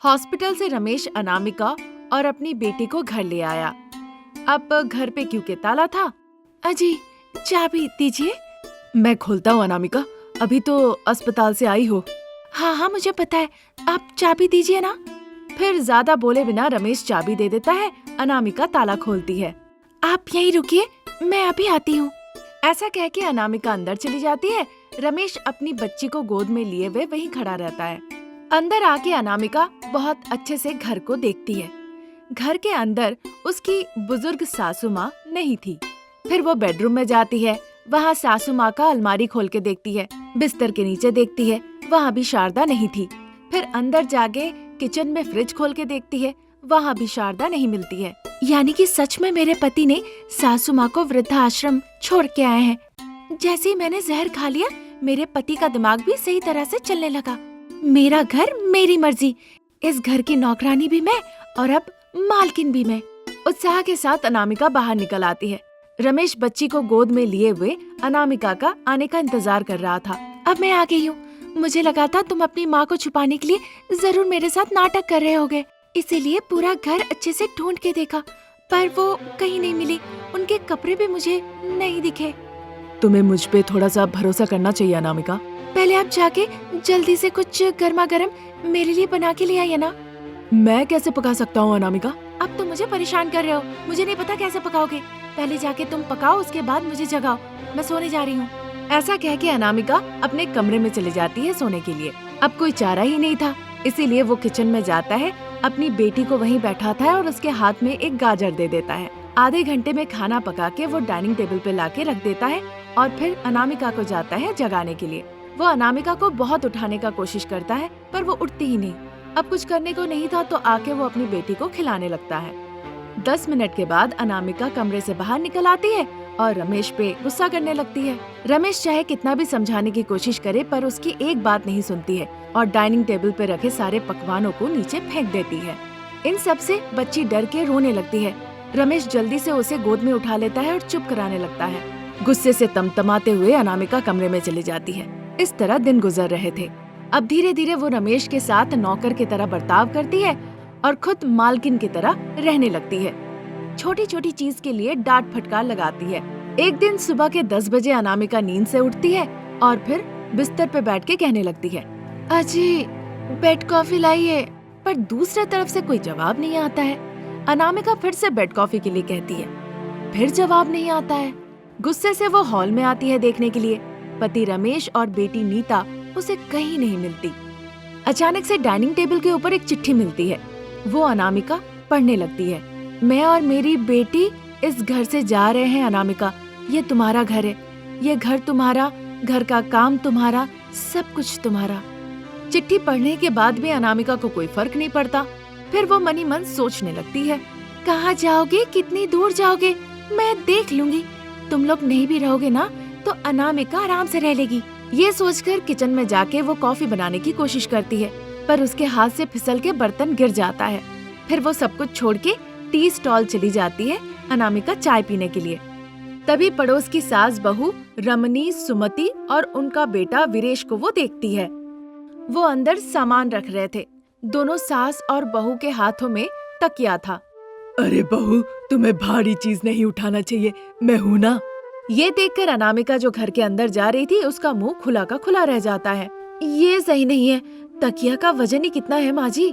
Hospital से रमेश अनामिका और अपनी बेटी को घर ले आया। अब घर पे क्योंकि ताला था। अजी चाबी दीजिए। मैं खोलता हूँ अनामिका, अभी तो अस्पताल से आई हो। हाँ मुझे पता है, आप चाबी दीजिए ना। फिर ज्यादा बोले बिना रमेश चाबी दे देता है। अनामिका ताला खोलती है। आप यहीं रुकिए, मैं अभी आती हूँ। ऐसा कह के अनामिका अंदर चली जाती है। रमेश अपनी बच्ची को गोद में लिए हुए वहीं खड़ा रहता है। अंदर आके अनामिका बहुत अच्छे से घर को देखती है। घर के अंदर उसकी बुजुर्ग सासू माँ नहीं थी। फिर वो बेडरूम में जाती है। वहाँ सासू माँ का अलमारी खोल के देखती है। बिस्तर के नीचे देखती है, वहाँ भी शारदा नहीं थी। फिर अंदर जाके किचन में फ्रिज खोल के देखती है, वहाँ भी शारदा नहीं मिलती है। यानी कि सच में मेरे पति ने सासू माँ को वृद्धाश्रम छोड़ के आए हैं। जैसे ही मैंने जहर खा लिया, मेरे पति का दिमाग भी सही तरह से चलने लगा। मेरा घर मेरी मर्जी, इस घर की नौकरानी भी मैं और अब मालकिन भी मैं। उत्साह के साथ अनामिका बाहर निकल आती है। रमेश बच्ची को गोद में लिए हुए अनामिका का आने का इंतजार कर रहा था। अब मैं आ गई हूँ। मुझे लगा था तुम अपनी माँ को छुपाने के लिए जरूर मेरे साथ नाटक कर रहे होगे, इसीलिए पूरा घर अच्छे से ढूंढ के देखा, पर वो कहीं नहीं मिली। उनके कपड़े भी मुझे नहीं दिखे। तुम्हें मुझ पे थोड़ा सा भरोसा करना चाहिए अनामिका। पहले आप जाके जल्दी से कुछ गर्मा गर्म मेरे लिए बना के ले आइए ना। मैं कैसे पका सकता हूँ अनामिका? अब तो मुझे परेशान कर रहे हो, मुझे नहीं पता कैसे पकाओगे। पहले जाके तुम पकाओ, उसके बाद मुझे जगाओ, मैं सोने जा रही हूँ। ऐसा कह के अनामिका अपने कमरे में चली जाती है सोने के लिए। अब कोई चारा ही नहीं था, इसीलिए वो किचन में जाता है। अपनी बेटी को वहीं बैठाता है और उसके हाथ में एक गाजर दे देता है। आधे घंटे में खाना पका के वो डाइनिंग टेबल पे लाके रख देता है और फिर अनामिका को जाता है जगाने के लिए। वो अनामिका को बहुत उठाने का कोशिश करता है, पर वो उठती ही नहीं। अब कुछ करने को नहीं था तो आके वो अपनी बेटी को खिलाने लगता है। 10 मिनट के बाद अनामिका कमरे से बाहर निकल आती है और रमेश पे गुस्सा करने लगती है। रमेश चाहे कितना भी समझाने की कोशिश करे, पर उसकी एक बात नहीं सुनती है और डाइनिंग टेबल पे रखे सारे पकवानों को नीचे फेंक देती है। इन सब से बच्ची डर के रोने लगती है। रमेश जल्दी से उसे गोद में उठा लेता है और चुप कराने लगता है। गुस्से से तमतमाते हुए अनामिका कमरे में चली जाती है। इस तरह दिन गुजर रहे थे। अब धीरे धीरे वो रमेश के साथ नौकर की तरह बर्ताव करती है और खुद मालकिन की तरह रहने लगती है। छोटी छोटी चीज के लिए डांट फटकार लगाती है। एक दिन सुबह के 10 बजे अनामिका नींद से उठती है और फिर बिस्तर पे बैठ के कहने लगती है, अजी बेड कॉफी लाइए। पर दूसरे तरफ से कोई जवाब नहीं आता है। अनामिका फिर से बेड कॉफी के लिए कहती है, फिर जवाब नहीं आता है। गुस्से से वो हॉल में आती है देखने के लिए। पति रमेश और बेटी नीता उसे कहीं नहीं मिलती। अचानक से डाइनिंग टेबल के ऊपर एक चिट्ठी मिलती है। वो अनामिका पढ़ने लगती है। मैं और मेरी बेटी इस घर से जा रहे हैं अनामिका। ये तुम्हारा घर है, ये घर तुम्हारा, घर का काम तुम्हारा, सब कुछ तुम्हारा। चिट्ठी पढ़ने के बाद भी अनामिका को कोई फर्क नहीं पड़ता। फिर वो मनी मन सोचने लगती है, कहाँ जाओगे, कितनी दूर जाओगे, मैं देख लूंगी। तुम लोग नहीं भी रहोगे ना तो अनामिका आराम से रह लेगी। ये सोचकर किचन में जाके वो कॉफी बनाने की कोशिश करती है, पर उसके हाथ से फिसल के बर्तन गिर जाता है। फिर वो सब कुछ छोड़ के टी स्टॉल चली जाती है अनामिका चाय पीने के लिए। तभी पड़ोस की सास बहू रमनी, सुमति और उनका बेटा वीरेश को वो देखती है। वो अंदर सामान रख रहे थे। दोनों सास और बहू के हाथों में तकिया था। अरे बहू, तुम्हें भारी चीज नहीं उठाना चाहिए, मैं हूँ ना। ये देखकर अनामिका जो घर के अंदर जा रही थी, उसका मुंह खुला का खुला रह जाता है। ये सही नहीं है, तकिया का वजन ही कितना है माँ जी?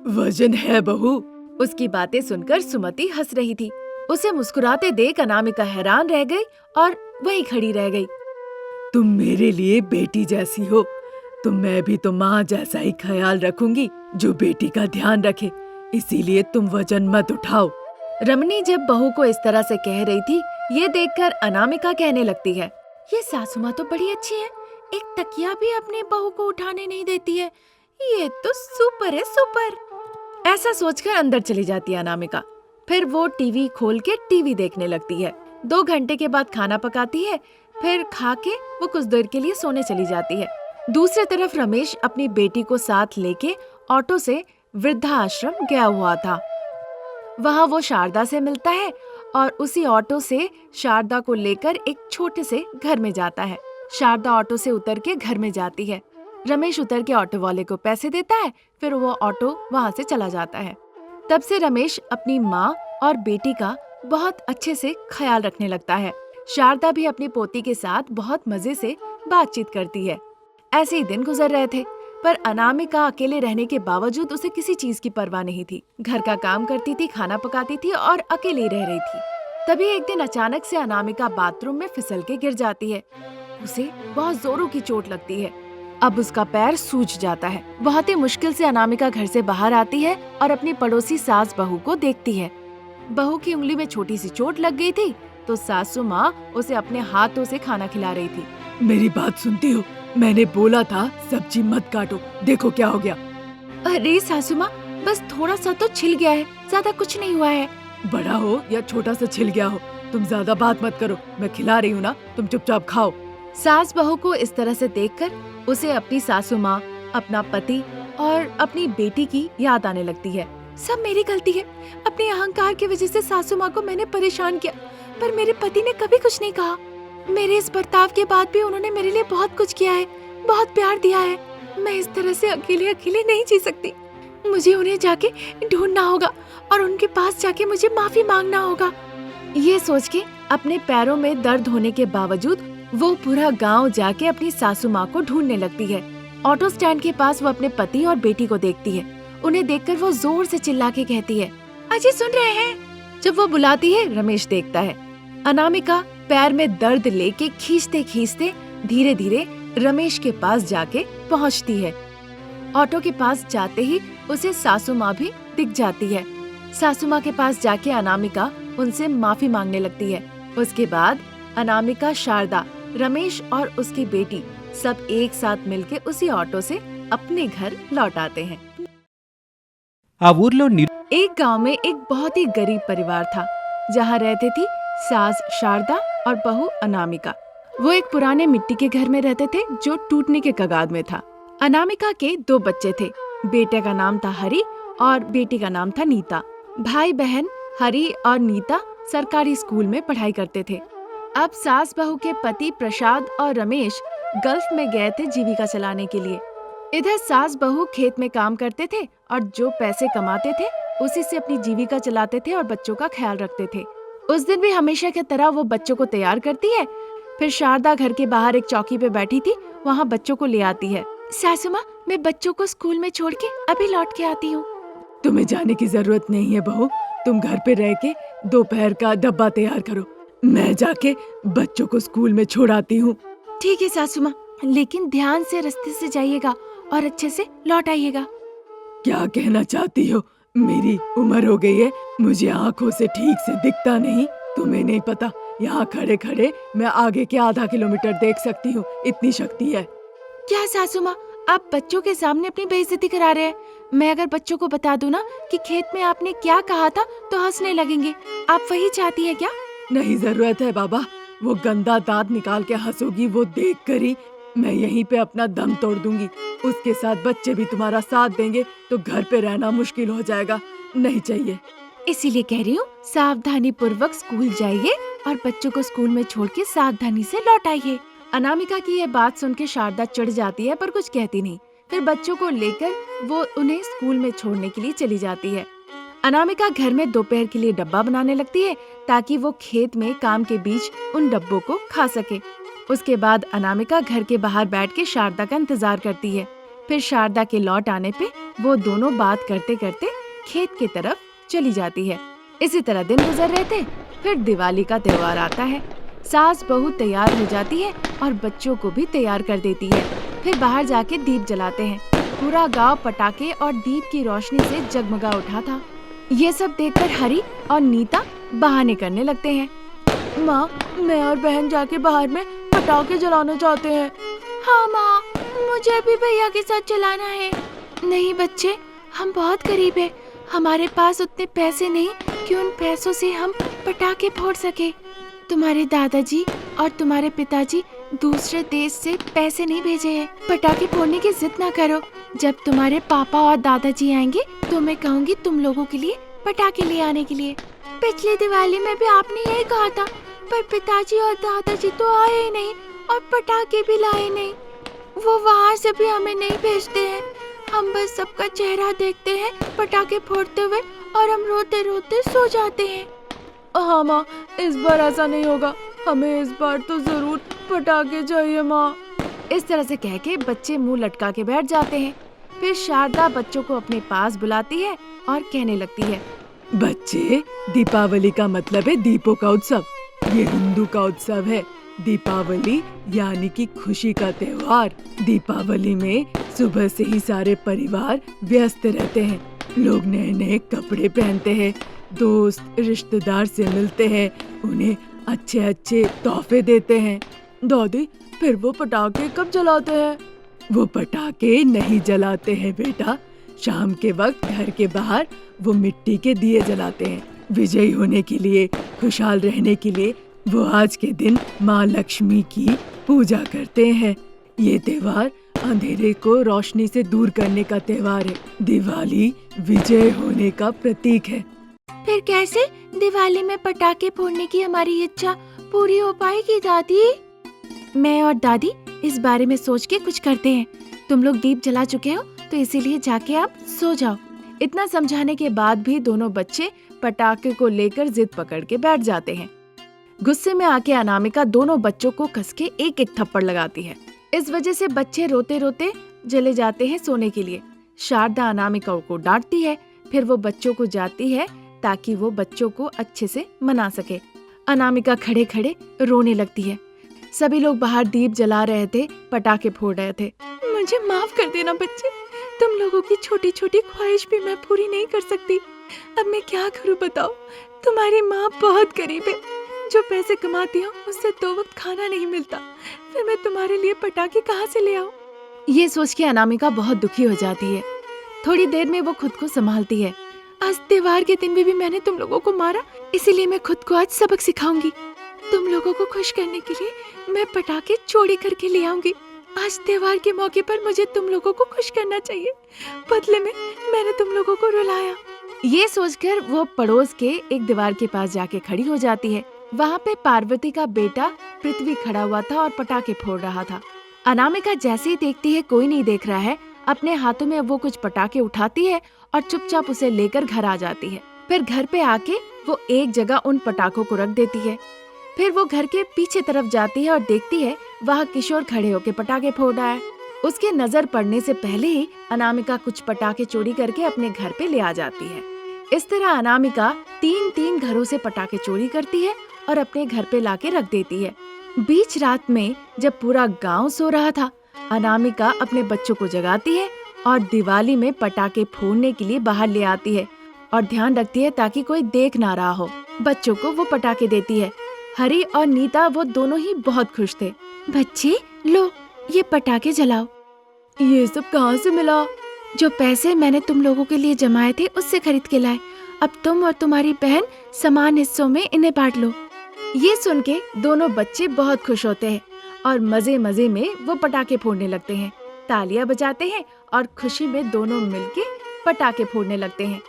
वजन है बहू। उसकी बातें सुनकर सुमति हंस रही थी। उसे मुस्कुराते देख अनामिका हैरान रह गई और वहीं खड़ी रह गई। तुम मेरे लिए बेटी जैसी हो, तो मैं भी तो माँ जैसा ही ख्याल रखूंगी जो बेटी का ध्यान रखे, इसीलिए तुम वजन मत उठाओ। रमनी जब बहू को इस तरह से कह रही थी, ये देखकर अनामिका कहने लगती है, ये सासू माँ तो बड़ी अच्छी है, एक तकिया भी अपने बहू को उठाने नहीं देती है। ये तो सुपर है, सुपर। ऐसा सोचकर अंदर चली जाती है अनामिका। फिर वो टीवी खोल के टीवी देखने लगती है। 2 घंटे के बाद खाना पकाती है। फिर खा के वो कुछ देर के लिए सोने चली जाती है। दूसरी तरफ रमेश अपनी बेटी को साथ लेके ऑटो से वृद्धाश्रम गया हुआ था। वहाँ वो शारदा से मिलता है और उसी ऑटो से शारदा को लेकर एक छोटे से घर में जाता है। शारदा ऑटो से उतर के घर में जाती है। रमेश उतर के ऑटो वाले को पैसे देता है, फिर वो ऑटो वहाँ से चला जाता है। तब से रमेश अपनी माँ और बेटी का बहुत अच्छे से ख्याल रखने लगता है। शारदा भी अपनी पोती के साथ बहुत मजे से बातचीत करती है। ऐसे ही दिन गुजर रहे थे, पर अनामिका अकेले रहने के बावजूद उसे किसी चीज की परवाह नहीं थी। घर का काम करती थी, खाना पकाती थी और अकेली रह रही थी। तभी एक दिन अचानक से अनामिका बाथरूम में फिसल के गिर जाती है। उसे बहुत जोरों की चोट लगती है। अब उसका पैर सूज जाता है। बहुत ही मुश्किल से अनामिका घर से बाहर आती है और अपनी पड़ोसी सास बहू को देखती है। बहू की उंगली में छोटी सी चोट लग गई थी, तो सासू माँ उसे अपने हाथों से खाना खिला रही थी। मेरी बात सुनती हो? मैंने बोला था सब्जी मत काटो, देखो क्या हो गया। अरे सासू माँ, बस थोड़ा सा तो छिल गया है, ज्यादा कुछ नहीं हुआ है। बड़ा हो या छोटा सा छिल गया हो, तुम ज्यादा बात मत करो, मैं खिला रही हूँ ना, तुम चुपचाप खाओ। सास बहू को इस तरह से देखकर उसे अपनी सासू माँ, अपना पति और अपनी बेटी की याद आने लगती है। सब मेरी गलती है। अपने अहंकार की वजह से सासू माँ को मैंने परेशान किया, पर मेरे पति ने कभी कुछ नहीं कहा। मेरे इस बर्ताव के बाद भी उन्होंने मेरे लिए बहुत कुछ किया है, बहुत प्यार दिया है। मैं इस तरह से अकेले अकेले नहीं जी सकती। मुझे उन्हें जाके ढूंढना होगा और उनके पास जाके मुझे माफी मांगना होगा। ये सोच के अपने पैरों में दर्द होने के बावजूद वो पूरा गांव जाके अपनी सासू माँ को ढूंढने लगती है। ऑटो स्टैंड के पास वो अपने पति और बेटी को देखती है। उन्हें देखकर वो जोर से चिल्ला के कहती है, अजय सुन रहे हैं? जब वो बुलाती है, रमेश देखता है। अनामिका पैर में दर्द लेके खींचते खींचते धीरे धीरे रमेश के पास जाके पहुंचती है। ऑटो के पास जाते ही उसे सासू माँ भी दिख जाती है। सासू माँ के पास जाके अनामिका उनसे माफी मांगने लगती है। उसके बाद अनामिका, शारदा, रमेश और उसकी बेटी सब एक साथ मिलके उसी ऑटो से अपने घर लौट आते हैं। एक गांव में एक बहुत ही गरीब परिवार था, जहाँ रहते थी सास शारदा और बहू अनामिका। वो एक पुराने मिट्टी के घर में रहते थे जो टूटने के कगार में था। अनामिका के 2 बच्चे थे। बेटे का नाम था हरि और बेटी का नाम था नीता। भाई बहन हरि और नीता सरकारी स्कूल में पढ़ाई करते थे। अब सास बहू के पति प्रसाद और रमेश गल्फ में गए थे जीविका चलाने के लिए। इधर सास बहू खेत में काम करते थे और जो पैसे कमाते थे उसी से अपनी जीविका चलाते थे और बच्चों का ख्याल रखते थे। उस दिन भी हमेशा की तरह वो बच्चों को तैयार करती है। फिर शारदा घर के बाहर एक चौकी पे बैठी थी, वहाँ बच्चों को ले आती है। सासू माँ, मैं बच्चों को स्कूल में छोड़ के अभी लौट के आती हूँ। तुम्हें जाने की जरूरत नहीं है बहू, तुम घर पे रह के दोपहर का डब्बा तैयार करो, मैं जाके बच्चों को स्कूल में छोड़ आती हूँ। ठीक है सासू माँ, लेकिन ध्यान से रास्ते से जाइएगा और अच्छे से लौट आइएगा। क्या कहना चाहती हो? मेरी उम्र हो गई है, मुझे आँखों से ठीक से दिखता नहीं, तुम्हें नहीं पता, यहाँ खड़े खड़े मैं आगे के आधा किलोमीटर देख सकती हूँ, इतनी शक्ति है। क्या सासू माँ, आप बच्चों के सामने अपनी बेइज्जती करा रहे हैं? मैं अगर बच्चों को बता दूँ ना कि खेत में आपने क्या कहा था तो हंसने लगेंगे। आप वही चाहती है क्या? नहीं जरूरत है बाबा, वो गंदा दांत निकाल के हंसोगी वो देख कर ही मैं यहीं पे अपना दम तोड़ दूंगी। उसके साथ बच्चे भी तुम्हारा साथ देंगे तो घर पे रहना मुश्किल हो जाएगा, नहीं चाहिए। इसीलिए कह रही हूँ, सावधानी पूर्वक स्कूल जाइए और बच्चों को स्कूल में छोड़ के सावधानी से लौट आइए। अनामिका की यह बात सुन के शारदा चिढ़ जाती है पर कुछ कहती नहीं। फिर बच्चों को लेकर वो उन्हें स्कूल में छोड़ने के लिए चली जाती है। अनामिका घर में दोपहर के लिए डब्बा बनाने लगती है ताकि वो खेत में काम के बीच उन डब्बों को खा सके। उसके बाद अनामिका घर के बाहर बैठ के शारदा का इंतजार करती है। फिर शारदा के लौट आने पे वो दोनों बात करते करते खेत की तरफ चली जाती है। इसी तरह दिन गुजर रहे थे। फिर दिवाली का त्योहार आता है। सास बहू तैयार हो जाती है और बच्चों को भी तैयार कर देती है। फिर बाहर जाके दीप जलाते हैं। पूरा गांव पटाखे और दीप की रोशनी से जगमगा उठा था। ये सब देखकर हरि और नीता बहाने करने लगते हैं। माँ, मैं और बहन जाके बाहर में पटाखे जलाना चाहते हैं। हाँ माँ, मुझे भी भैया के साथ चलाना है। नहीं बच्चे, हम बहुत गरीब हैं, हमारे पास उतने पैसे नहीं कि उन पैसों से हम पटाखे फोड़ सके। तुम्हारे दादाजी और तुम्हारे पिताजी दूसरे देश से पैसे नहीं भेजे हैं। पटाखे फोड़ने की जिद ना करो। जब तुम्हारे पापा और दादाजी आएंगे तो मैं कहूँगी तुम लोगों के लिए पटाखे ले आने के लिए। पिछली दिवाली में भी आपने यही कहा था, पर पिताजी और दादाजी तो आए ही नहीं और पटाखे भी लाए नहीं। वो वहाँ से भी हमें नहीं भेजते हैं। हम बस सबका चेहरा देखते हैं पटाखे फोड़ते हुए और हम रोते रोते सो जाते हैं। हाँ माँ, इस बार ऐसा नहीं होगा। हमें इस बार तो जरूर पटाखे चाहिए माँ। इस तरह से कह के बच्चे मुंह लटका के बैठ जाते हैं। फिर शारदा बच्चों को अपने पास बुलाती है और कहने लगती है, बच्चे, दीपावली का मतलब है दीपों का उत्सव। ये हिंदू का उत्सव है। दीपावली यानी कि खुशी का त्योहार। दीपावली में सुबह से ही सारे परिवार व्यस्त रहते हैं। लोग नए नए कपड़े पहनते हैं, दोस्त रिश्तेदार से मिलते हैं, उन्हें अच्छे अच्छे तोहफे देते हैं। दादी, फिर वो पटाखे कब जलाते हैं? वो पटाखे नहीं जलाते हैं बेटा। शाम के वक्त घर के बाहर वो मिट्टी के दिए जलाते हैं। विजयी होने के लिए, खुशहाल रहने के लिए वो आज के दिन माँ लक्ष्मी की पूजा करते हैं। ये त्योहार अंधेरे को रोशनी से दूर करने का त्योहार है। दिवाली विजय होने का प्रतीक है। फिर कैसे दिवाली में पटाखे फोड़ने की हमारी इच्छा पूरी हो पाएगी दादी? मैं और दादी इस बारे में सोच के कुछ करते हैं। तुम लोग दीप जला चुके हो तो इसीलिए जाके आप सो जाओ। इतना समझाने के बाद भी दोनों बच्चे पटाखे को लेकर जिद पकड़ के बैठ जाते हैं। गुस्से में आके अनामिका दोनों बच्चों को कस के एक एक थप्पड़ लगाती है। इस वजह से बच्चे रोते रोते चले जाते हैं सोने के लिए। शारदा अनामिका को डांटती है, फिर वो बच्चों को जाती है ताकि वो बच्चों को अच्छे से मना सके। अनामिका खड़े खड़े रोने लगती है। सभी लोग बाहर दीप जला रहे थे, पटाखे फोड़ रहे थे। मुझे माफ कर देना बच्चे, तुम लोगों की छोटी छोटी ख्वाहिश भी मैं पूरी नहीं कर सकती। अब मैं क्या करूं बताओ? तुम्हारी माँ बहुत गरीब है, जो पैसे कमाती हूँ उससे 2 वक्त खाना नहीं मिलता। फिर मैं तुम्हारे लिए पटाखे कहाँ से ले आऊं? ये सोच के अनामिका बहुत दुखी हो जाती है। थोड़ी देर में वो खुद को संभालती है। आज त्योहार के दिन भी मैंने तुम लोगों को मारा, इसीलिए मैं खुद को आज सबक सिखाऊंगी। तुम लोगों को खुश करने के लिए मैं पटाखे चोरी करके ले आऊंगी। आज त्योहार के मौके पर मुझे तुम लोगों को खुश करना चाहिए। बदले में मैंने तुम लोगों को रुलाया। ये सोचकर वो पड़ोस के एक दीवार के पास जाके खड़ी हो जाती है। वहाँ पे पार्वती का बेटा पृथ्वी खड़ा हुआ था और पटाखे फोड़ रहा था। अनामिका जैसे ही देखती है कोई नहीं देख रहा है, अपने हाथों में वो कुछ पटाखे उठाती है और चुपचाप उसे लेकर घर आ जाती है। फिर घर पे आके वो एक जगह उन पटाखों को रख देती है। फिर वो घर के पीछे तरफ जाती है और देखती है वहाँ किशोर खड़े होके पटाखे फोड़ रहा है। उसके नजर पड़ने से पहले ही अनामिका कुछ पटाखे चोरी करके अपने घर पे ले आ जाती है। इस तरह अनामिका 3 घरों से पटाखे चोरी करती है और अपने घर पे लाके रख देती है। बीच रात में जब पूरा गांव सो रहा था, अनामिका अपने बच्चों को जगाती है और दिवाली में पटाखे फोड़ने के लिए बाहर ले आती है और ध्यान रखती है ताकि कोई देख ना रहा हो। बच्चों को वो पटाखे देती है। हरी और नीता वो दोनों ही बहुत खुश थे। बच्चे लो, ये पटाखे जलाओ। ये सब कहाँ से मिला? जो पैसे मैंने तुम लोगों के लिए जमाए थे उससे खरीद के लाए। अब तुम और तुम्हारी बहन समान हिस्सों में इन्हें बांट लो। ये सुन के दोनों बच्चे बहुत खुश होते हैं और मजे मजे में वो पटाखे फोड़ने लगते हैं, तालियां बजाते हैं और खुशी में दोनों मिलके पटाखे फोड़ने लगते हैं।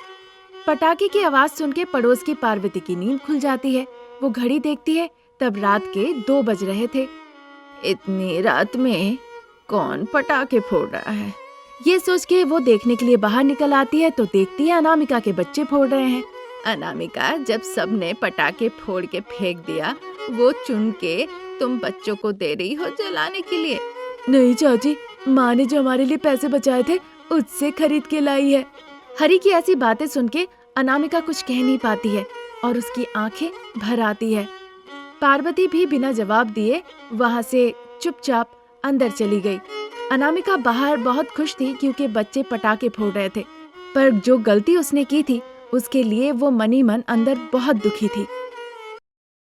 पटाखे की आवाज सुन के पड़ोस की पार्वती की नींद खुल जाती है। वो घड़ी देखती है, तब रात के 2 बज रहे थे। इतनी रात में कौन पटाखे फोड़ रहा है? ये सोच के वो देखने के लिए बाहर निकल आती है तो देखती है अनामिका के बच्चे फोड़ रहे हैं। अनामिका, जब सबने पटाखे फोड़ के फेंक दिया, वो चुन के तुम बच्चों को दे रही हो जलाने के लिए? नहीं चाची, माँ ने जो हमारे लिए पैसे बचाए थे उससे खरीद के लाई है। हरी की ऐसी बातें सुन के अनामिका कुछ कह नहीं पाती है और उसकी आंखें भर आती है। पार्वती भी बिना जवाब दिए वहाँ से चुपचाप अंदर चली गई। अनामिका बाहर बहुत खुश थी क्योंकि बच्चे पटाखे फोड़ रहे थे, पर जो गलती उसने की थी उसके लिए वो मनी मन अंदर बहुत दुखी थी।